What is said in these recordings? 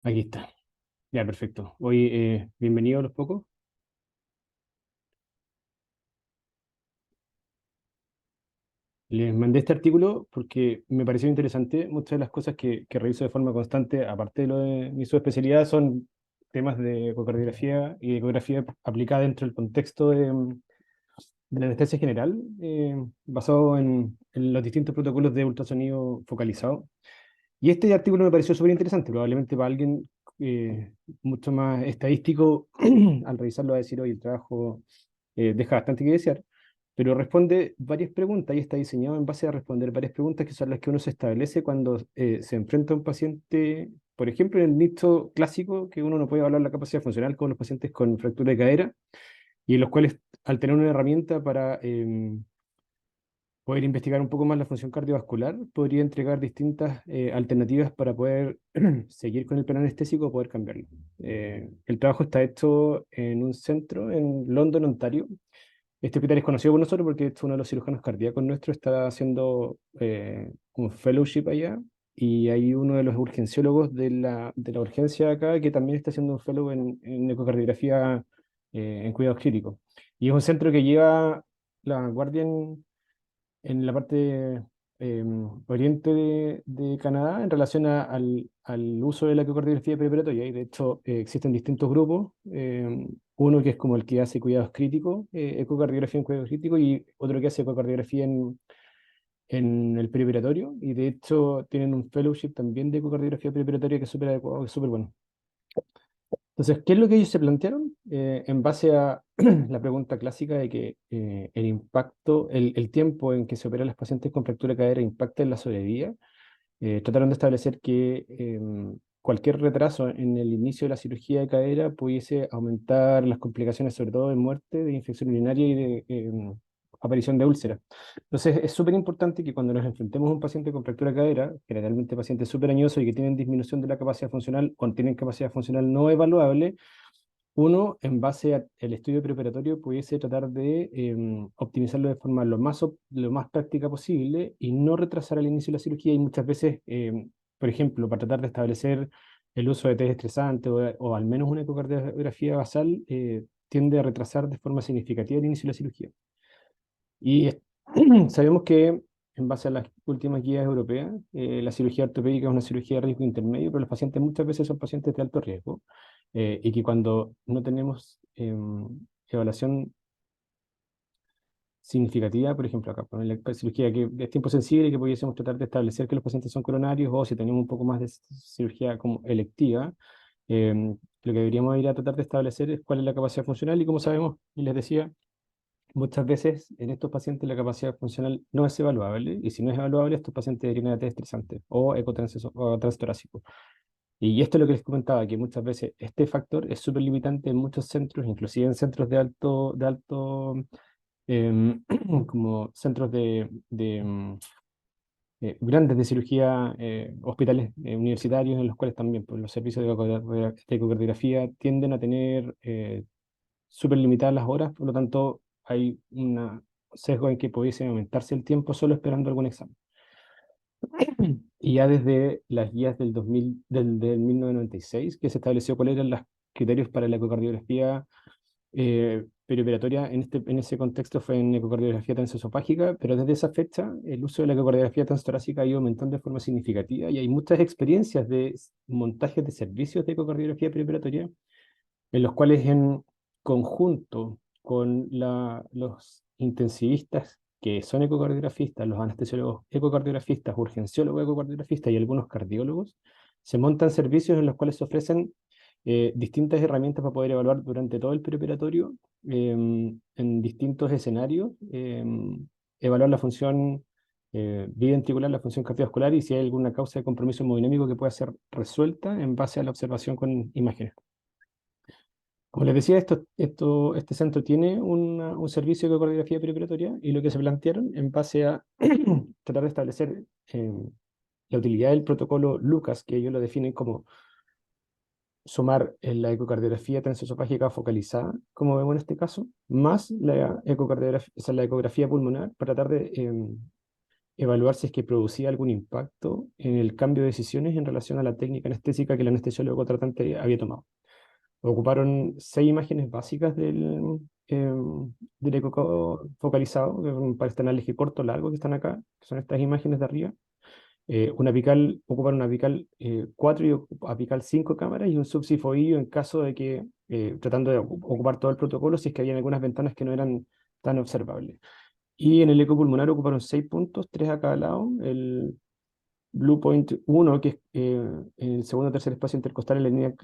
Aquí está. Ya, perfecto. Hoy, bienvenido a los pocos. Les mandé este artículo porque me pareció interesante. Muchas de las cosas que reviso de forma constante, aparte de lo de mi subespecialidad, son temas de ecocardiografía y ecografía aplicada dentro del contexto de la anestesia general, basado en los distintos protocolos de ultrasonido focalizado. Y este artículo me pareció súper interesante, probablemente para alguien mucho más estadístico, al revisarlo va a decir, oye, el trabajo deja bastante que desear, pero responde varias preguntas y está diseñado en base a responder varias preguntas que son las que uno se establece cuando se enfrenta a un paciente, por ejemplo, en el nicho clásico, que uno no puede evaluar la capacidad funcional con los pacientes con fractura de cadera, y en los cuales, al tener una herramienta para poder investigar un poco más la función cardiovascular, podría entregar distintas alternativas para poder seguir con el plan anestésico o poder cambiarlo. El trabajo está hecho en un centro en London, Ontario. Este hospital es conocido por nosotros porque uno de los cirujanos cardíacos nuestros está haciendo un fellowship allá, y hay uno de los urgenciólogos de la urgencia acá que también está haciendo un fellow en ecocardiografía en cuidados críticos. Y es un centro que lleva la guardia en la parte oriente de Canadá en relación al uso de la ecocardiografía preoperatoria. Y de hecho existen distintos grupos, uno que es como el que hace cuidados críticos, ecocardiografía en cuidados críticos, y otro que hace ecocardiografía en el preoperatorio, y de hecho tienen un fellowship también de ecocardiografía preoperatoria que es súper adecuado, que es súper bueno. Entonces, ¿qué es lo que ellos se plantearon? En base a la pregunta clásica de que el impacto, el tiempo en que se operan los pacientes con fractura de cadera impacta en la sobrevida, trataron de establecer que cualquier retraso en el inicio de la cirugía de cadera pudiese aumentar las complicaciones, sobre todo de muerte, de infección urinaria y de aparición de úlceras. Entonces, es súper importante que cuando nos enfrentemos a un paciente con fractura de cadera, generalmente pacientes súper añosos y que tienen disminución de la capacidad funcional o tienen capacidad funcional no evaluable, uno, en base al estudio preoperatorio, pudiese tratar de optimizarlo de forma lo más práctica posible y no retrasar el inicio de la cirugía. Y muchas veces, por ejemplo, para tratar de establecer el uso de test estresantes o al menos una ecocardiografía basal, tiende a retrasar de forma significativa el inicio de la cirugía. Y sabemos que, en base a las últimas guías europeas, la cirugía ortopédica es una cirugía de riesgo intermedio, pero los pacientes muchas veces son pacientes de alto riesgo, y que cuando no tenemos evaluación significativa, por ejemplo, acá con la cirugía que es tiempo sensible, que pudiésemos tratar de establecer que los pacientes son coronarios, o si tenemos un poco más de cirugía como electiva, lo que deberíamos ir a tratar de establecer es cuál es la capacidad funcional, y como sabemos, y les decía, muchas veces en estos pacientes la capacidad funcional no es evaluable, y si no es evaluable, estos pacientes deberían ir a test estresante o o transtorácico. Y esto es lo que les comentaba, que muchas veces este factor es súper limitante en muchos centros, inclusive en centros de alto como centros grandes de cirugía, hospitales universitarios, en los cuales también pues, los servicios de ecocardiografía tienden a tener súper limitadas las horas, por lo tanto hay un sesgo en que pudiese aumentarse el tiempo solo esperando algún examen. Y ya desde las guías del 1996, que se estableció cuáles eran los criterios para la ecocardiografía perioperatoria, en ese contexto fue en ecocardiografía transesofágica, pero desde esa fecha el uso de la ecocardiografía transtorácica ha ido aumentando de forma significativa, y hay muchas experiencias de montajes de servicios de ecocardiografía perioperatoria en los cuales, en conjunto con los intensivistas que son ecocardiografistas, los anestesiólogos ecocardiografistas, urgenciólogos ecocardiografistas y algunos cardiólogos, se montan servicios en los cuales se ofrecen distintas herramientas para poder evaluar durante todo el preoperatorio, en distintos escenarios, evaluar la función biventricular, la función cardiovascular, y si hay alguna causa de compromiso hemodinámico que pueda ser resuelta en base a la observación con imágenes. Como les decía, este centro tiene un servicio de ecocardiografía preoperatoria, y lo que se plantearon en base a tratar de establecer la utilidad del protocolo Lucas, que ellos lo definen como sumar en la ecocardiografía transesofágica focalizada, como vemos en este caso, más la ecocardiografía, o sea, la ecografía pulmonar, para tratar de evaluar si es que producía algún impacto en el cambio de decisiones en relación a la técnica anestésica que el anestesiólogo tratante había tomado. Ocuparon 6 imágenes básicas del eco focalizado, que son para este análisis corto, largo que están acá, que son estas imágenes de arriba. Una apical, ocuparon una apical 4 y apical 5 cámaras y un subsifoillo en caso de que, tratando de ocupar todo el protocolo, si es que había algunas ventanas que no eran tan observables. Y en el eco pulmonar ocuparon 6 puntos, 3 a cada lado. El Blue Point 1, que es el segundo o tercer espacio intercostal en la línea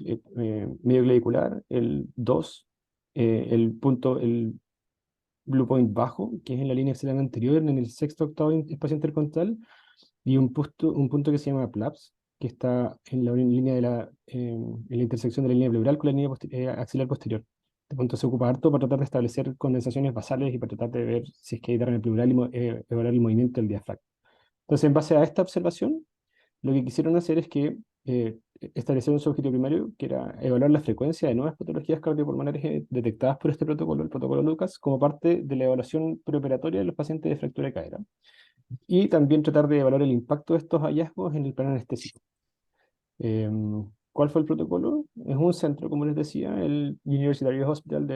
medio clavicular. El 2, el Blue Point bajo, que es en la línea excelente anterior, en el sexto octavo espacio intercostal. Y un punto que se llama PLAPS, que está en la línea en la intersección de la línea pleural con la línea axilar posterior. Este punto se ocupa harto para tratar de establecer condensaciones basales y para tratar de ver si es que hay derrame pleural y evaluar el movimiento del diafragma. Entonces, en base a esta observación, lo que quisieron hacer es que establecieron su objetivo primario, que era evaluar la frecuencia de nuevas patologías cardiopulmonares detectadas por este protocolo, el protocolo Lucas, como parte de la evaluación preoperatoria de los pacientes de fractura de cadera. Y también tratar de evaluar el impacto de estos hallazgos en el plano anestésico. ¿Cuál fue el protocolo? Es un centro, como les decía, el University Hospital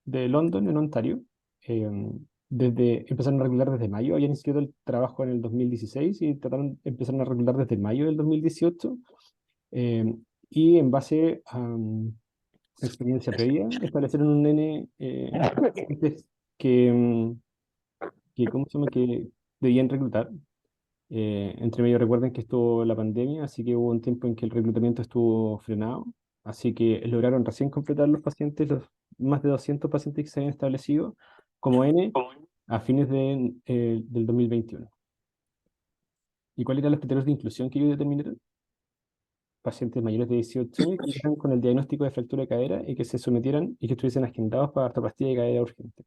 de London, en Ontario. Empezaron a reclutar desde mayo, habían iniciado el trabajo en el 2016 y empezaron a reclutar desde mayo del 2018. Y en base a experiencia previa, establecieron un nene que, ¿cómo se llama? Que debían reclutar. Entre medio recuerden que estuvo la pandemia, así que hubo un tiempo en que el reclutamiento estuvo frenado, así que lograron recién completar los pacientes, los más de 200 pacientes que se habían establecido como N a fines del 2021. ¿Y cuáles eran los criterios de inclusión que ellos determinaron? Pacientes mayores de 18 años que llegaran con el diagnóstico de fractura de cadera y que se sometieran y que estuviesen agendados para artroplastia de cadera urgente.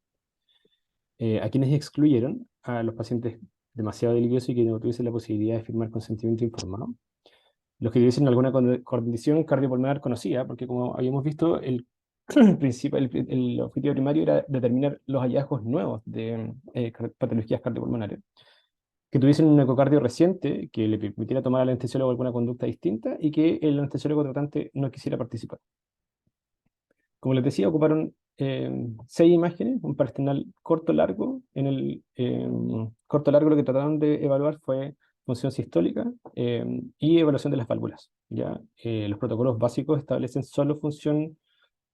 A quienes excluyeron a los pacientes demasiado deliciosos y que no tuviesen la posibilidad de firmar consentimiento informado. Los que tuviesen alguna condición cardiopulmonar conocida, porque como habíamos visto, el el objetivo primario era determinar los hallazgos nuevos de patologías cardiopulmonares. Que tuviesen un ecocardio reciente que le permitiera tomar al anestesiólogo alguna conducta distinta y que el anestesiólogo tratante no quisiera participar. Como les decía, ocuparon 6 imágenes, un paresternal corto-largo. En el corto-largo lo que trataron de evaluar fue función sistólica y evaluación de las válvulas. ¿Ya? Los protocolos básicos establecen solo función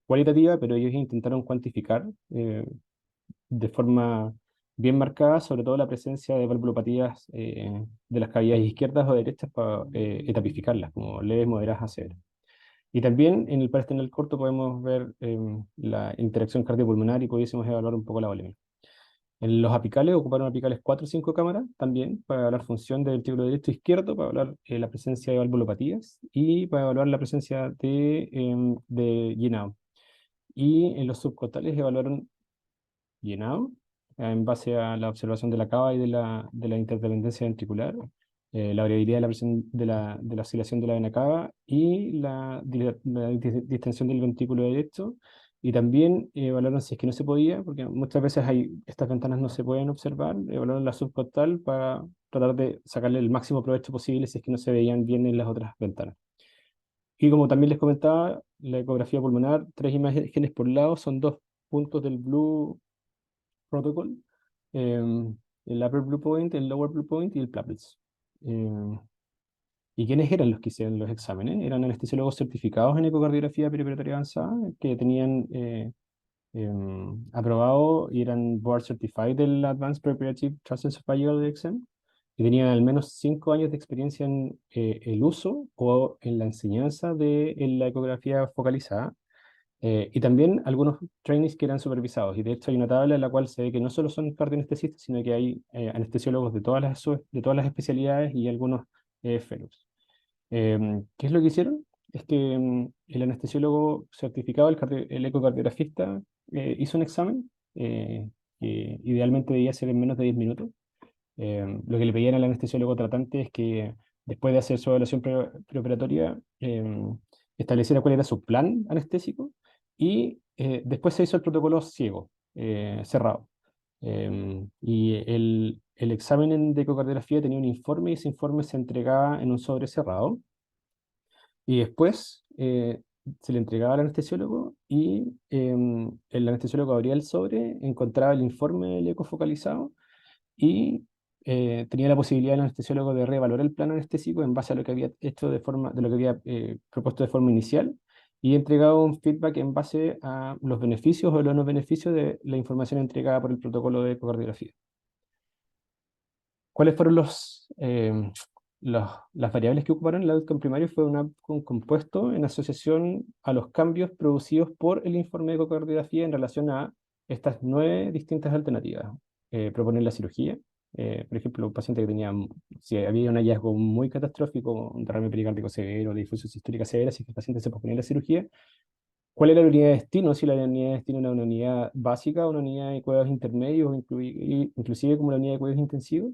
cualitativa, pero ellos intentaron cuantificar de forma bien marcada, sobre todo la presencia de valvulopatías de las cavidades izquierdas o derechas para etapificarlas, como leves, moderadas a severas. Y también en el paresternal corto podemos ver la interacción cardiopulmonar y pudiésemos evaluar un poco la volemia. En los apicales ocuparon apicales 4 o 5 cámaras también para evaluar función del ventrículo derecho e izquierdo, para evaluar la presencia de valvulopatías y para evaluar la presencia de llenado. Y en los subcostales evaluaron llenado en base a la observación de la cava y de la interdependencia ventricular, la variabilidad de la presión de la oscilación de la vena cava y la distensión del ventrículo derecho. Y también evaluaron si es que no se podía, porque muchas veces estas ventanas no se pueden observar, evaluaron la subcostal para tratar de sacarle el máximo provecho posible si es que no se veían bien en las otras ventanas. Y como también les comentaba, la ecografía pulmonar, 3 imágenes por lado, son 2 puntos del Blue Protocol, el Upper Blue Point, el Lower Blue Point y el Platelets. ¿Y quiénes eran los que hicieron los exámenes? Eran anestesiólogos certificados en ecocardiografía perioperatoria avanzada, que tenían aprobado y eran board certified del Advanced Preoperative Transesophageal Exam, y tenían al menos 5 años de experiencia en el uso o en la enseñanza de la ecografía focalizada. Y también algunos trainees que eran supervisados. Y de hecho hay una tabla en la cual se ve que no solo son cardioanestesistas, sino que hay anestesiólogos de todas las especialidades y algunos fellows. ¿Qué es lo que hicieron? Es que el anestesiólogo certificado, el ecocardiografista, hizo un examen que idealmente debía ser en menos de 10 minutos. Lo que le pedían al anestesiólogo tratante es que después de hacer su evaluación preoperatoria, estableciera cuál era su plan anestésico y después se hizo el protocolo ciego, cerrado. Y el examen de ecocardiografía tenía un informe y ese informe se entregaba en un sobre cerrado. Y después se le entregaba al anestesiólogo y el anestesiólogo abría el sobre, encontraba el informe del eco focalizado y tenía la posibilidad el anestesiólogo de reevaluar el plan anestésico en base a lo que había hecho de lo que había propuesto de forma inicial y entregaba un feedback en base a los beneficios o los no beneficios de la información entregada por el protocolo de ecocardiografía. ¿Cuáles fueron las variables que ocuparon? El outcome primario fue un outcome compuesto en asociación a los cambios producidos por el informe de ecocardiografía en relación a estas 9 distintas alternativas. Proponer la cirugía, por ejemplo, un paciente que tenía, si había un hallazgo muy catastrófico, un derrame pericárdico severo, difusión sistólica severa, si el paciente se posponía la cirugía, ¿cuál era la unidad de destino? Si la unidad de destino era una unidad básica, una unidad de cuidados intermedios, inclusive como la unidad de cuidados intensivos,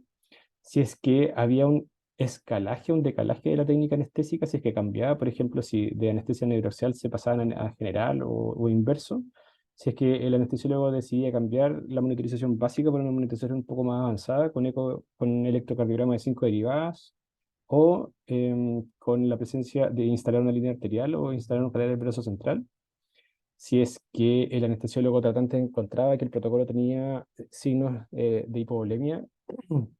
si es que había un escalaje, un decalaje de la técnica anestésica, si es que cambiaba, por ejemplo, si de anestesia neuroaxial se pasaban a general o inverso, si es que el anestesiólogo decidía cambiar la monitorización básica por una monitorización un poco más avanzada, con un electrocardiograma de 5 derivadas, o con la presencia de instalar una línea arterial o instalar un catéter del brazo central si es que el anestesiólogo tratante encontraba que el protocolo tenía signos de hipovolemia,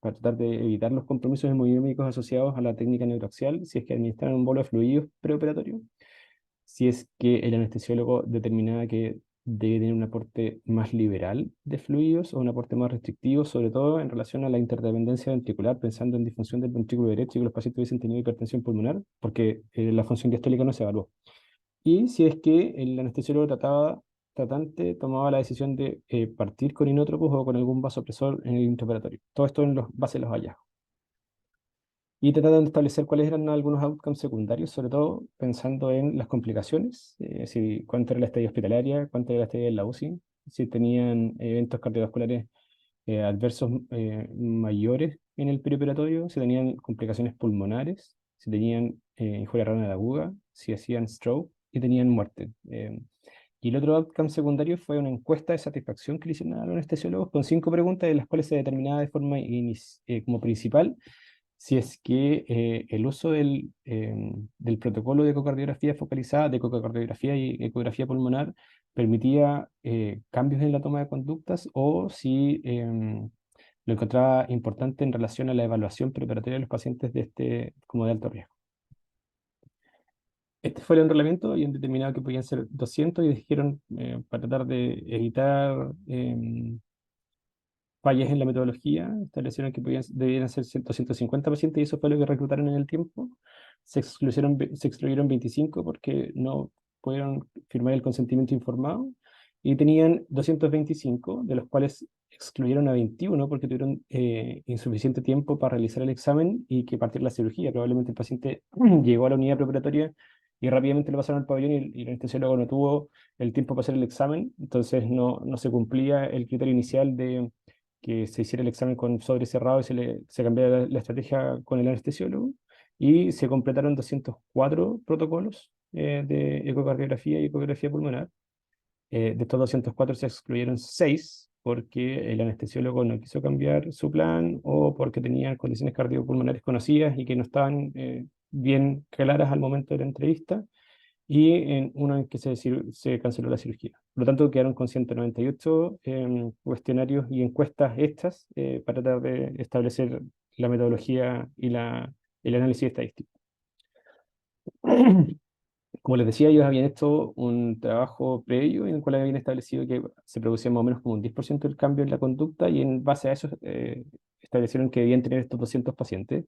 para tratar de evitar los compromisos hemodinámicos asociados a la técnica neuroaxial, si es que administraban un bolo de fluidos preoperatorio, si es que el anestesiólogo determinaba que debe tener un aporte más liberal de fluidos o un aporte más restrictivo, sobre todo en relación a la interdependencia ventricular, pensando en disfunción del ventrículo derecho y que los pacientes hubiesen tenido hipertensión pulmonar, porque la función diastólica no se evaluó. Y si es que el anestesiólogo tratante tomaba la decisión de partir con inótropos o con algún vasopresor en el intraoperatorio. Todo esto en los base de los hallazgos. Y tratando de establecer cuáles eran algunos outcomes secundarios, sobre todo pensando en las complicaciones, si, cuánto era la estadía hospitalaria, cuánto era la estadía en la UCI, si tenían eventos cardiovasculares adversos mayores en el perioperatorio, si tenían complicaciones pulmonares, si tenían injuria renal aguda, si hacían stroke y tenían muerte. Y el otro outcome secundario fue una encuesta de satisfacción que le hicieron a los anestesiólogos con 5 preguntas de las cuales se determinaba de forma como principal si es que el uso del protocolo de ecocardiografía focalizada, de ecocardiografía y ecografía pulmonar, permitía cambios en la toma de conductas o si lo encontraba importante en relación a la evaluación preparatoria de los pacientes de como de alto riesgo. Este fue el enrolamiento y han determinado que podían ser 200 y dijeron para tratar de evitar fallas en la metodología, establecieron que debieran ser 250 pacientes y eso fue lo que reclutaron en el tiempo. Se excluyeron 25 porque no pudieron firmar el consentimiento informado y tenían 225, de los cuales excluyeron a 21 porque tuvieron insuficiente tiempo para realizar el examen y que partir la cirugía. Probablemente el paciente llegó a la unidad preparatoria y rápidamente lo pasaron al pabellón y el anestesiólogo no tuvo el tiempo para hacer el examen, entonces no se cumplía el criterio inicial de que se hiciera el examen con sobre cerrado y se cambiara la estrategia con el anestesiólogo. Y se completaron 204 protocolos de ecocardiografía y ecografía pulmonar. De estos 204 se excluyeron 6 porque el anestesiólogo no quiso cambiar su plan o porque tenía condiciones cardiopulmonares conocidas y que no estaban bien claras al momento de la entrevista y en uno en que se canceló la cirugía. Por lo tanto, quedaron con 198 cuestionarios y encuestas hechas para tratar de establecer la metodología y el análisis estadístico. Como les decía, ellos habían hecho un trabajo previo en el cual habían establecido que se producía más o menos como un 10% del cambio en la conducta y en base a eso establecieron que debían tener estos 200 pacientes.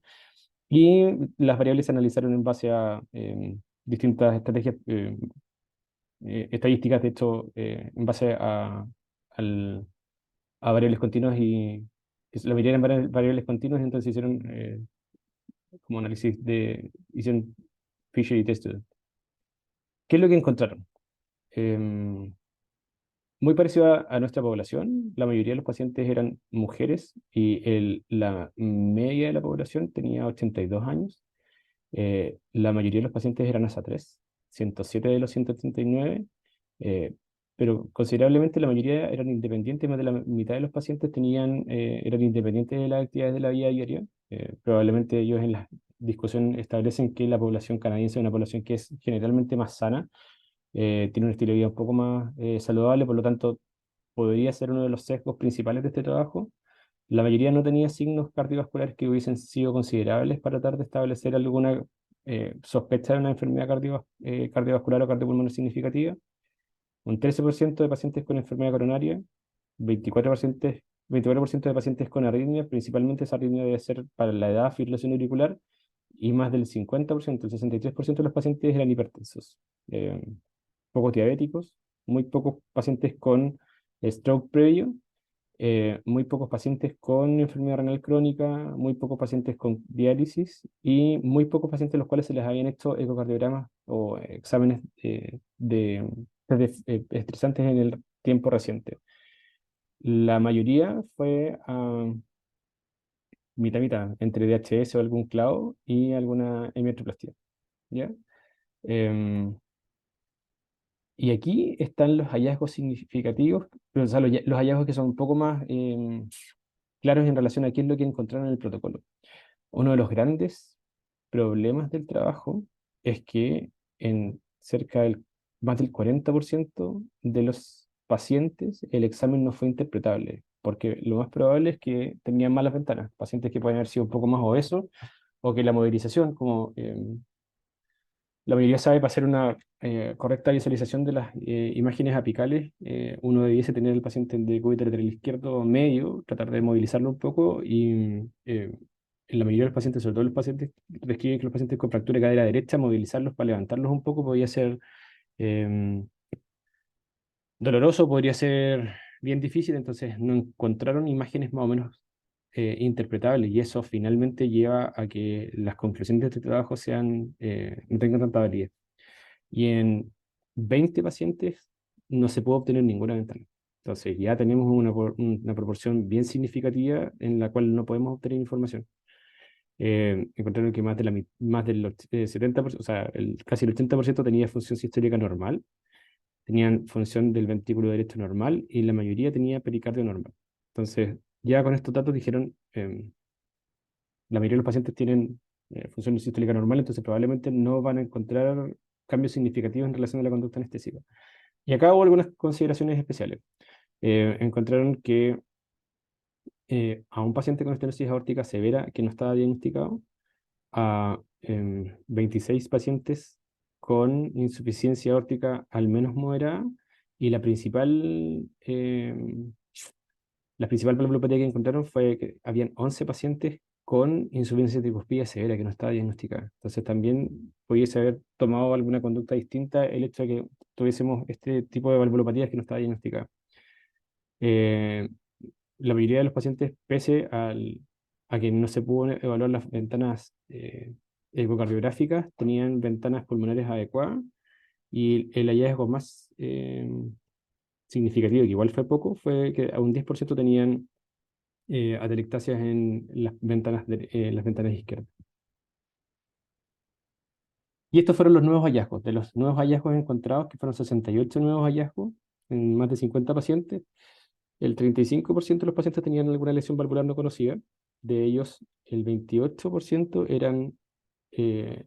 Y las variables se analizaron en base a distintas estrategias estadísticas, de hecho, en base a variables continuas y la mayoría eran variables continuas, entonces hicieron como análisis hicieron Fisher y Tested. ¿Qué es lo que encontraron? Muy parecido a nuestra población, la mayoría de los pacientes eran mujeres y la media de la población tenía 82 años. La mayoría de los pacientes eran ASA 3, 107 de los 189. pero considerablemente la mayoría eran independientes, más de la mitad de los pacientes eran independientes de las actividades de la vida diaria. Probablemente ellos en la discusión establecen que la población canadiense es una población que es generalmente más sana, tiene un estilo de vida un poco más saludable, por lo tanto podría ser uno de los sesgos principales de este trabajo. La mayoría no tenía signos cardiovasculares que hubiesen sido considerables para tratar de establecer alguna sospecha de una enfermedad cardiovascular o cardiopulmonar significativa. Un 13% de pacientes con enfermedad coronaria, 24%, 24% de pacientes con arritmia, principalmente esa arritmia debe ser para la edad, fibrilación auricular, y más del 50%, el 63% de los pacientes eran hipertensos. Eh, Pocos diabéticos, muy pocos pacientes con stroke previo, muy pocos pacientes con enfermedad renal crónica, muy pocos pacientes con diálisis y muy pocos pacientes a los cuales se les habían hecho ecocardiogramas o exámenes estresantes en el tiempo reciente. La mayoría fue mitad mitad, entre DHS o algún clavo y alguna hemiartroplastia, ¿ya? Em, y aquí están los hallazgos significativos, pero, o sea, los hallazgos que son un poco más claros en relación a qué es lo que encontraron en el protocolo. Uno de los grandes problemas del trabajo es que en cerca del más del 40% de los pacientes el examen no fue interpretable, porque lo más probable es que tenían malas ventanas, pacientes que pueden haber sido un poco más obesos o que la movilización, como la mayoría sabe, para hacer una correcta visualización de las imágenes apicales, uno debiese tener el paciente en decúbito lateral izquierdo medio, tratar de movilizarlo un poco y en la mayoría de los pacientes, sobre todo los pacientes, describen que los pacientes con fractura de cadera derecha, movilizarlos para levantarlos un poco podría ser eh, doloroso, podría ser bien difícil, entonces no encontraron imágenes más o menos interpretables y eso finalmente lleva a que las conclusiones de este trabajo no tengan tanta validez. Y en 20 pacientes no se puede obtener ninguna ventana. Entonces ya tenemos una proporción bien significativa en la cual no podemos obtener información. Encontraron que más del 70%, o sea, casi el 80% tenía función sistólica normal, tenían función del ventrículo derecho normal y la mayoría tenía pericardio normal. Entonces, ya con estos datos dijeron, la mayoría de los pacientes tienen función sistólica normal, entonces probablemente no van a encontrar cambios significativos en relación a la conducta anestésica. Y acá hubo algunas consideraciones especiales. Encontraron que a un paciente con estenosis aórtica severa que no estaba diagnosticado, a 26 pacientes con insuficiencia aórtica al menos moderada, y la principal valvulopatía que encontraron fue que habían 11 pacientes con insuficiencia tricuspide severa que no estaba diagnosticada. Entonces también pudiese haber tomado alguna conducta distinta el hecho de que tuviésemos este tipo de valvulopatías que no estaba diagnosticada. Eh, la mayoría de los pacientes, a que no se pudo evaluar las ventanas ecocardiográficas, tenían ventanas pulmonares adecuadas y el hallazgo más significativo, que igual fue poco, fue que a un 10% tenían atelectasias en las ventanas izquierdas. Y estos fueron los nuevos hallazgos. De los nuevos hallazgos encontrados, que fueron 68 nuevos hallazgos en más de 50 pacientes, el 35% de los pacientes tenían alguna lesión valvular no conocida. De ellos, el 28% eran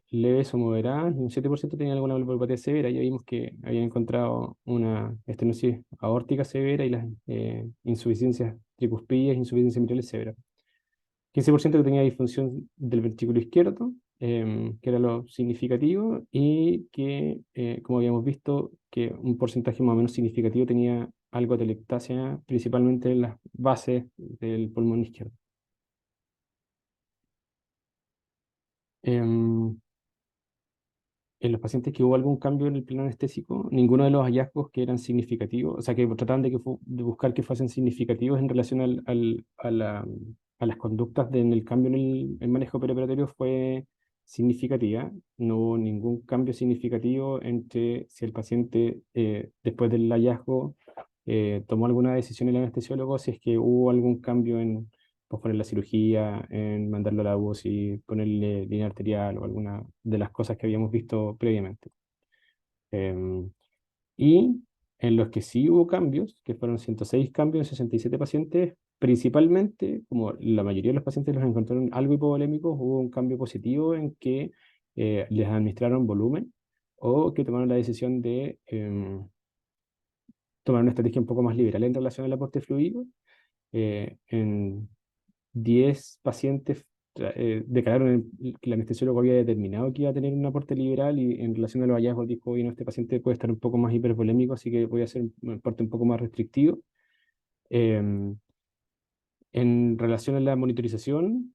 leves o moderadas y un 7% tenían alguna valvulopatía severa. Ya vimos que habían encontrado una estenosis aórtica severa y las insuficiencias tricuspidias, insuficiencias mitrales severas. 15% que tenía disfunción del ventrículo izquierdo, que era lo significativo, y que, como habíamos visto, que un porcentaje más o menos significativo tenía algo de atelectasia, principalmente en las bases del pulmón izquierdo. Em, en los pacientes que hubo algún cambio en el plano anestésico, ninguno de los hallazgos que eran significativos, o sea, que trataban de buscar que fuesen significativos en relación a las conductas en el cambio en el manejo perioperatorio fue significativa. No hubo ningún cambio significativo entre si el paciente, después del hallazgo, tomó alguna decisión el anestesiólogo, si es que hubo algún cambio en posponer la cirugía, en mandarlo a la UCI, ponerle línea arterial o alguna de las cosas que habíamos visto previamente. Em, y en los que sí hubo cambios, que fueron 106 cambios en 67 pacientes, principalmente, como la mayoría de los pacientes los encontraron algo hipovolémicos, hubo un cambio positivo en que les administraron volumen o que tomaron la decisión de tomar una estrategia un poco más liberal en relación al aporte fluido. En 10 pacientes declararon que el anestesiólogo había determinado que iba a tener un aporte liberal y en relación a los hallazgos dijo, oye, no, este paciente puede estar un poco más hipervolémico, así que voy a hacer un aporte un poco más restrictivo. Em, en relación a la monitorización,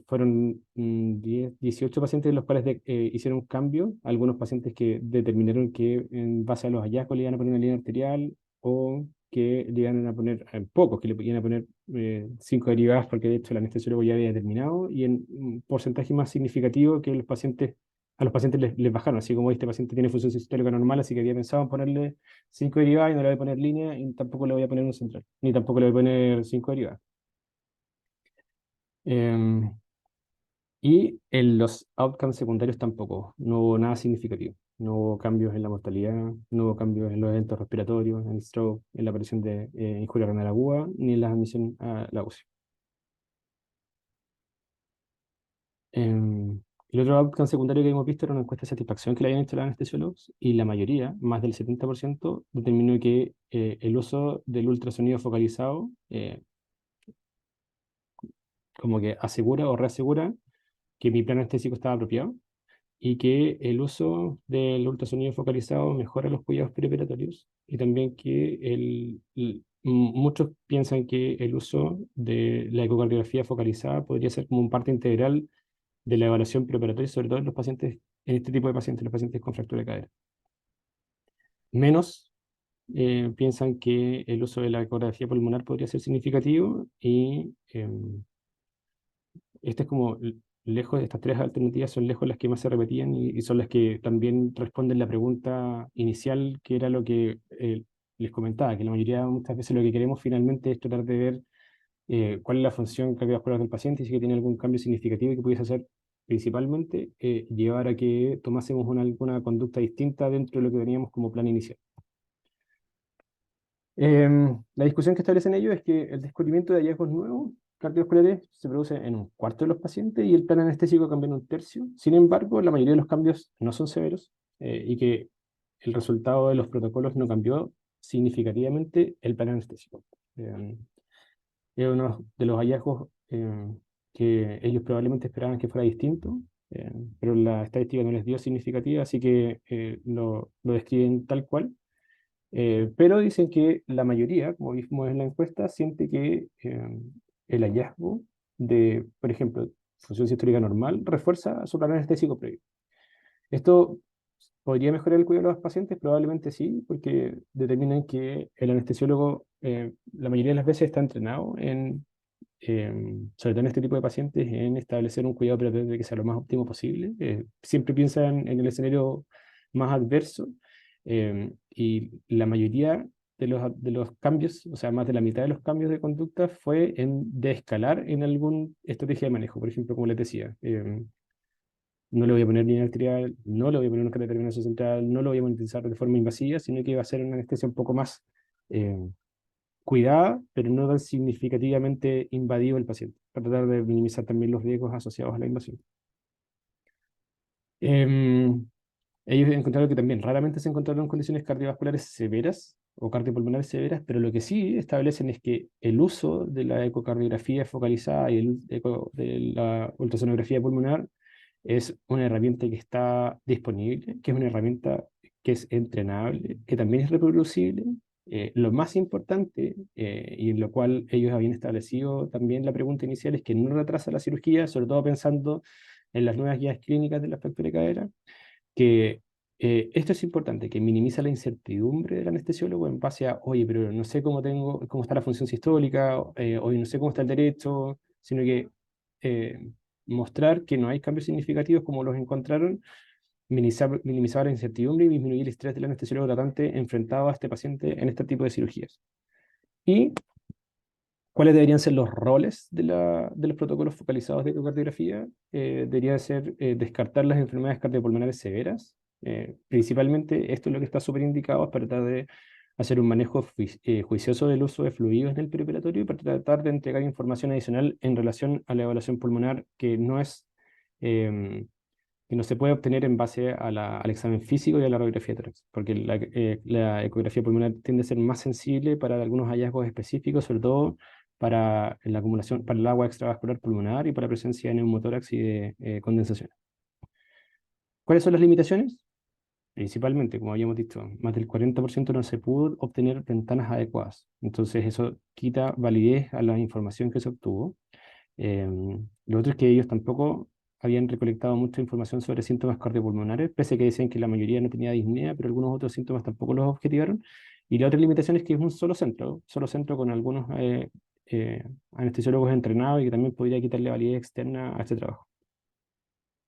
fueron 10, 18 pacientes de los cuales hicieron un cambio, algunos pacientes que determinaron que en base a los hallazgos le iban a poner una línea arterial o que le iban a poner, pocos que le iban a poner 5 derivadas porque de hecho el anestesiólogo ya había determinado y en un porcentaje más significativo que a los pacientes les bajaron, así como este paciente tiene función sistólica normal, así que había pensado en ponerle 5 derivadas y no le voy a poner línea y tampoco le voy a poner un central, ni tampoco le voy a poner 5 derivadas. Em, Y en los outcomes secundarios tampoco, no hubo nada significativo. No hubo cambios en la mortalidad, no hubo cambios en los eventos respiratorios, en el stroke, en la aparición de injuria renal aguda, ni en la admisión a la UCI. El otro outcome secundario que hemos visto era una encuesta de satisfacción que le habían hecho los anestesiólogos y la mayoría, más del 70%, determinó que el uso del ultrasonido focalizado como que asegura o reasegura que mi plan anestésico estaba apropiado y que el uso del ultrasonido focalizado mejora los cuidados perioperatorios y también que muchos piensan que el uso de la ecocardiografía focalizada podría ser como un parte integral de la evaluación preoperatoria, sobre todo en los pacientes, en este tipo de pacientes, los pacientes con fractura de cadera. Menos piensan que el uso de la ecografía pulmonar podría ser significativo y este es como lejos de estas tres alternativas, son lejos las que más se repetían y son las que también responden la pregunta inicial, que era lo que les comentaba, que la mayoría muchas veces lo que queremos finalmente es tratar de ver cuál es la función cardiovascular del paciente y si que tiene algún cambio significativo que pudiese hacer principalmente llevar a que tomásemos alguna conducta distinta dentro de lo que teníamos como plan inicial. La discusión que establecen ellos es que el descubrimiento de hallazgos nuevos cardiovasculares se produce en un cuarto de los pacientes y el plan anestésico cambia en un tercio. Sin embargo, la mayoría de los cambios no son severos y que el resultado de los protocolos no cambió significativamente el plan anestésico. Es uno de los hallazgos que ellos probablemente esperaban que fuera distinto, pero la estadística no les dio significativa, así que lo describen tal cual. Pero dicen que la mayoría, como vimos en la encuesta, siente que el hallazgo de, por ejemplo, función sistólica normal refuerza su plan anestésico previo. ¿Esto podría mejorar el cuidado de los pacientes? Probablemente sí, porque determinan que el anestesiólogo la mayoría de las veces está entrenado sobre todo en este tipo de pacientes, en establecer un cuidado preventivo que sea lo más óptimo posible. Siempre piensan en el escenario más adverso y la mayoría de los cambios, o sea, más de la mitad de los cambios de conducta fue en descalar en alguna estrategia de manejo. Por ejemplo, como les decía, no le voy a poner línea arterial, no le voy a poner una escala de terminación central, no lo voy a monitorizar de forma invasiva, sino que va a ser una anestesia un poco más eh, cuidada, pero no tan significativamente invadido el paciente, para tratar de minimizar también los riesgos asociados a la invasión. Em, Ellos encontraron que también raramente se encontraron condiciones cardiovasculares severas o cardiopulmonares severas, pero lo que sí establecen es que el uso de la ecocardiografía focalizada y de la ultrasonografía pulmonar es una herramienta que está disponible, que es una herramienta que es entrenable, que también es reproducible. Lo más importante, y en lo cual ellos habían establecido también la pregunta inicial, es que no retrasa la cirugía, sobre todo pensando en las nuevas guías clínicas de la fractura de cadera, que esto es importante, que minimiza la incertidumbre del anestesiólogo en base a, oye, pero no sé cómo está la función sistólica, oye, no sé cómo está el derecho, sino que eh, mostrar que no hay cambios significativos como los encontraron, minimizar la incertidumbre y disminuir el estrés del anestesiólogo tratante enfrentado a este paciente en este tipo de cirugías. ¿Y cuáles deberían ser los roles de los protocolos focalizados de ecocardiografía? Debería ser descartar las enfermedades cardiopulmonares severas, Principalmente esto es lo que está súper indicado, es para tratar de hacer un manejo juicioso del uso de fluidos en el perioperatorio y para tratar de entregar información adicional en relación a la evaluación pulmonar que no es, em, que no se puede obtener en base a al examen físico y a la radiografía de tórax, porque la ecografía pulmonar tiende a ser más sensible para algunos hallazgos específicos, sobre todo para la acumulación, para el agua extravascular pulmonar y para la presencia de neumotórax y de condensación. ¿Cuáles son las limitaciones? Principalmente, como habíamos dicho, más del 40% no se pudo obtener ventanas adecuadas. Entonces eso quita validez a la información que se obtuvo. Lo otro es que ellos tampoco habían recolectado mucha información sobre síntomas cardiopulmonares, pese a que decían que la mayoría no tenía disnea, pero algunos otros síntomas tampoco los objetivaron. Y la otra limitación es que es un solo centro con algunos anestesiólogos entrenados y que también podría quitarle validez externa a este trabajo.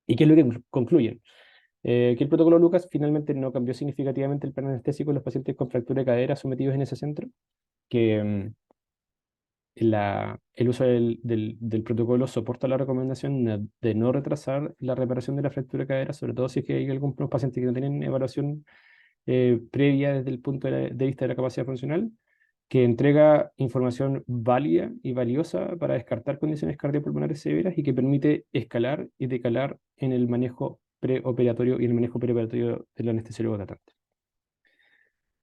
¿Y qué es lo que concluyen? Que el protocolo Lucas finalmente no cambió significativamente el plan anestésico en los pacientes con fractura de cadera sometidos en ese centro, que el uso del protocolo soporta la recomendación de no retrasar la reparación de la fractura de cadera, sobre todo si es que hay algunos pacientes que no tienen evaluación previa desde el punto de vista de la capacidad funcional, que entrega información válida y valiosa para descartar condiciones cardiopulmonares severas y que permite escalar y decalar en el manejo preoperatorio y el manejo preoperatorio del anestesiólogo tratante.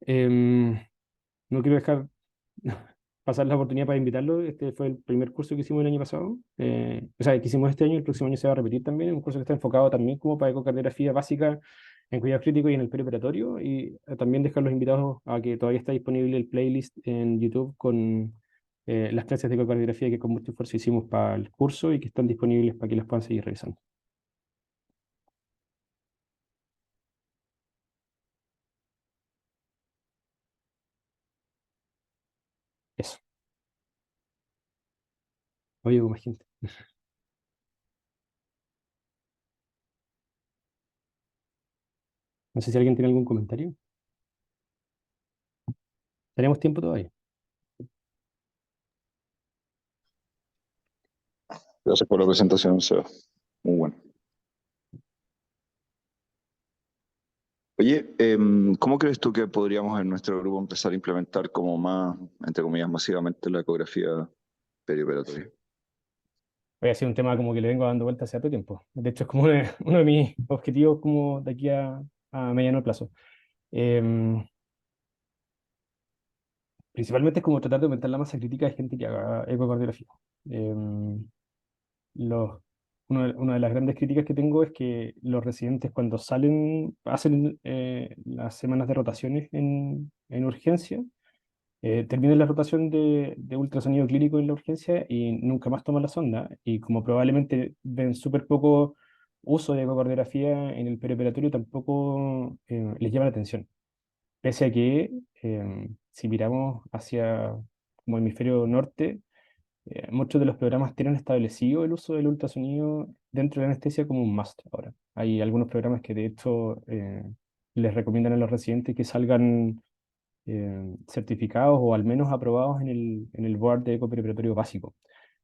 Em, no quiero dejar pasar la oportunidad para invitarlo. Este fue el primer curso que hicimos el año pasado. O sea, que hicimos este año, el próximo año se va a repetir también. Un curso que está enfocado también como para ecocardiografía básica en cuidados críticos y en el perioperatorio. Y también dejar los invitados a que todavía está disponible el playlist en YouTube con las clases de ecocardiografía que con mucho esfuerzo hicimos para el curso y que están disponibles para que las puedan seguir revisando. Eso. Oye, con más gente. No sé si alguien tiene algún comentario. Tenemos tiempo todavía. Gracias por la presentación, Seba. Muy bueno. Oye, ¿cómo crees tú que podríamos en nuestro grupo empezar a implementar como más, entre comillas, masivamente la ecografía perioperatoria? Hoy ha sido un tema como que le vengo dando vueltas hace harto tiempo. De hecho, es como uno de mis objetivos como de aquí a mediano plazo. Em, Principalmente es como tratar de aumentar la masa crítica de gente que haga ecocardiografía. Em, los, una de las grandes críticas que tengo es que los residentes cuando salen, hacen las semanas de rotaciones en urgencia, terminan la rotación de ultrasonido clínico en la urgencia y nunca más toman la sonda. Y como probablemente ven súper poco uso de ecocardiografía en el perioperatorio, tampoco les llama la atención. Pese a que si miramos hacia como hemisferio norte, muchos de los programas tienen establecido el uso del ultrasonido dentro de la anestesia como un must ahora. Hay algunos programas que de hecho les recomiendan a los residentes que salgan certificados o al menos aprobados en el board de ecopreparatorio básico.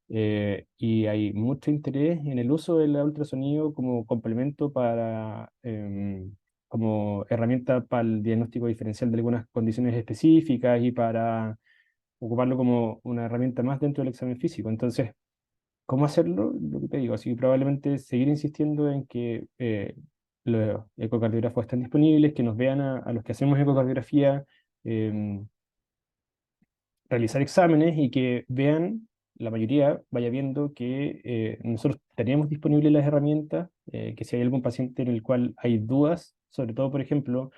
Y hay mucho interés en el uso del ultrasonido como complemento para, como herramienta para el diagnóstico diferencial de algunas condiciones específicas y para ocuparlo como una herramienta más dentro del examen físico. Entonces, ¿cómo hacerlo? Lo que te digo, así probablemente seguir insistiendo en que los ecocardiógrafos estén disponibles, que nos vean a los que hacemos ecocardiografía, em, realizar exámenes y que vean, la mayoría vaya viendo que nosotros tenemos disponibles las herramientas, que si hay algún paciente en el cual hay dudas, sobre todo, por ejemplo,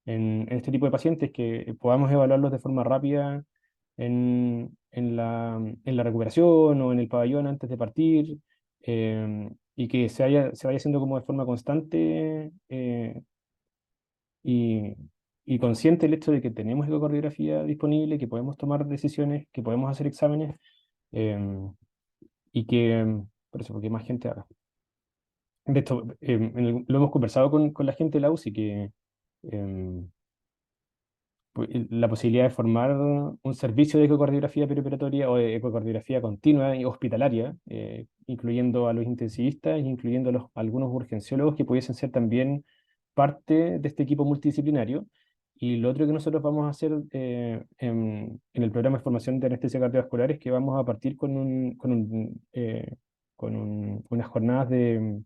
en este tipo de pacientes, que podamos evaluarlos de forma rápida en la recuperación o en el pabellón antes de partir, y que se vaya haciendo como de forma constante y, y consciente el hecho de que tenemos ecocardiografía disponible, que podemos tomar decisiones, que podemos hacer exámenes em, y que, por eso, porque más gente haga. De hecho, lo hemos conversado con la gente de la UCI, que em, la posibilidad de formar un servicio de ecocardiografía perioperatoria o de ecocardiografía continua y hospitalaria, incluyendo a los intensivistas, incluyendo a algunos urgenciólogos que pudiesen ser también parte de este equipo multidisciplinario. Y lo otro que nosotros vamos a hacer en el programa de formación de anestesia cardiovascular es que vamos a partir con unas jornadas de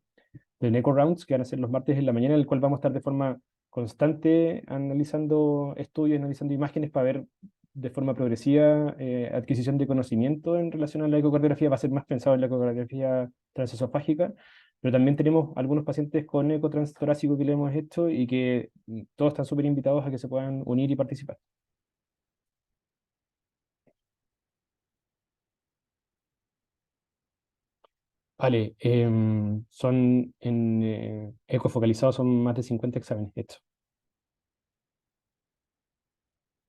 Echo Rounds que van a ser los martes en la mañana, en el cual vamos a estar de forma constante analizando estudios, analizando imágenes para ver de forma progresiva adquisición de conocimiento en relación a la ecocardiografía. Va a ser más pensado en la ecocardiografía transesofágica, pero también tenemos algunos pacientes con eco transtorácico que le hemos hecho y que todos están súper invitados a que se puedan unir y participar. Vale, son en eco focalizado son más de 50 exámenes hechos,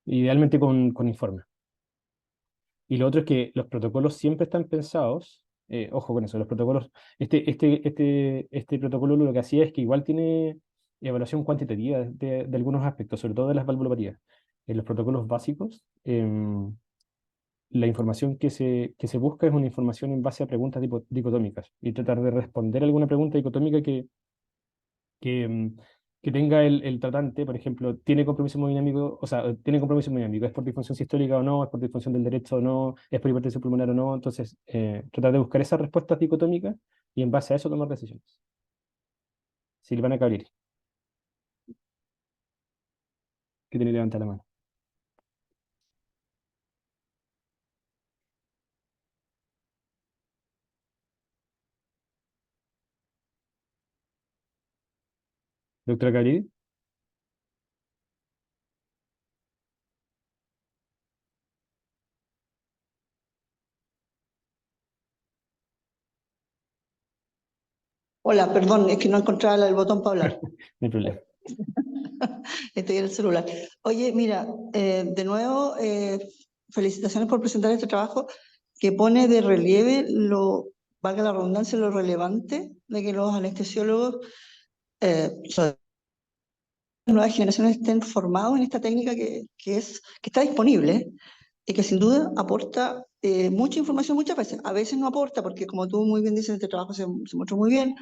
idealmente con informe. Y lo otro es que los protocolos siempre están pensados, ojo con eso, los protocolos, este protocolo lo que hacía es que igual tiene evaluación cuantitativa de algunos aspectos, sobre todo de las valvulopatías. En los protocolos básicos, la información que se busca es una información en base a preguntas dicotómicas y tratar de responder alguna pregunta dicotómica que, mm, que tenga el tratante, por ejemplo, tiene compromiso hemodinámico, o sea, tiene compromiso hemodinámico, es por disfunción sistólica o no, es por disfunción del derecho o no, es por hipertensión pulmonar o no. Entonces, tratar de buscar esas respuestas dicotómicas y en base a eso tomar decisiones. Silvana Cabrera, que tiene que levantar la mano. Doctora Cabrera, Hola, perdón, es que no encontraba el botón para hablar. no hay problema. Estoy en el celular. Oye, mira, de nuevo, felicitaciones por presentar este trabajo que pone de relieve valga la redundancia, lo relevante de que los anestesiólogos, sobre todo las nuevas generaciones, estén formados en esta técnica que está disponible y que sin duda aporta mucha información muchas veces. A veces no aporta porque, como tú muy bien dices, este trabajo se mostró muy bien,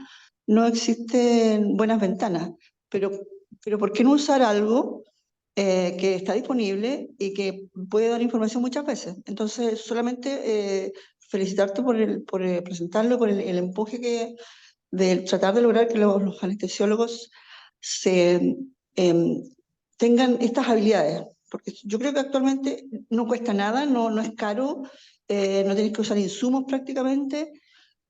no existen buenas ventanas, pero, pero ¿por qué no usar algo que está disponible y que puede dar información muchas veces? Entonces, solamente felicitarte por presentarlo, por el empuje de tratar de lograr que los anestesiólogos se, em, tengan estas habilidades, porque yo creo que actualmente no cuesta nada, no es caro, no tienes que usar insumos prácticamente,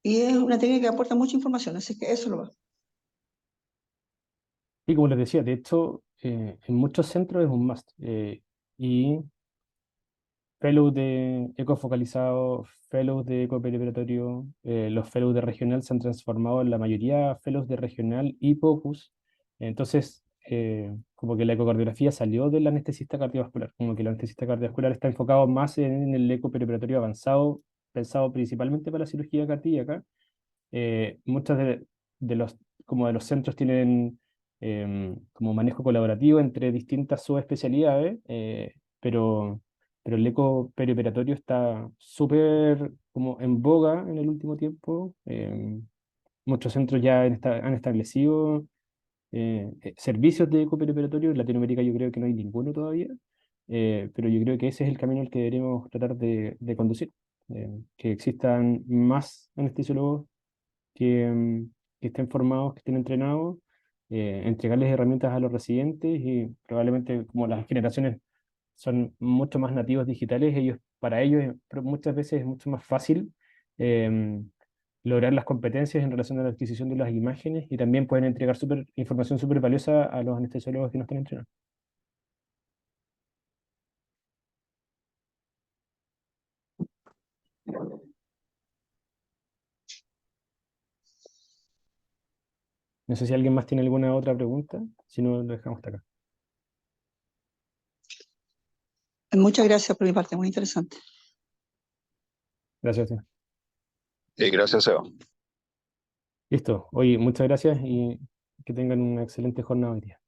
y es una técnica que aporta mucha información, así que eso lo va. Y como les decía, de hecho, en muchos centros es un must. Y fellows de eco focalizado, fellows de eco perioperatorio, los fellows de regional se han transformado en la mayoría fellows de regional y POCUS. Entonces, como que la ecocardiografía salió del anestesista cardiovascular, como que el anestesista cardiovascular está enfocado más en el eco perioperatorio avanzado, pensado principalmente para la cirugía cardíaca. Muchos de los, como de los centros tienen como manejo colaborativo entre distintas subespecialidades, pero el eco perioperatorio está súper como en boga en el último tiempo. Muchos centros ya han establecido servicios de eco perioperatorio. En Latinoamérica yo creo que no hay ninguno todavía, pero yo creo que ese es el camino al que deberíamos tratar de conducir. Que existan más anestesiólogos que estén formados, que estén entrenados, entregarles herramientas a los residentes y probablemente como las generaciones son mucho más nativos digitales, para ellos muchas veces es mucho más fácil lograr las competencias en relación a la adquisición de las imágenes y también pueden entregar información súper valiosa a los anestesiólogos que no están entrenados. No sé si alguien más tiene alguna otra pregunta, si no lo dejamos hasta acá. Muchas gracias por mi parte, muy interesante. Gracias. Sebastián. Gracias, Eva. Listo. Oye, muchas gracias y que tengan una excelente jornada hoy día.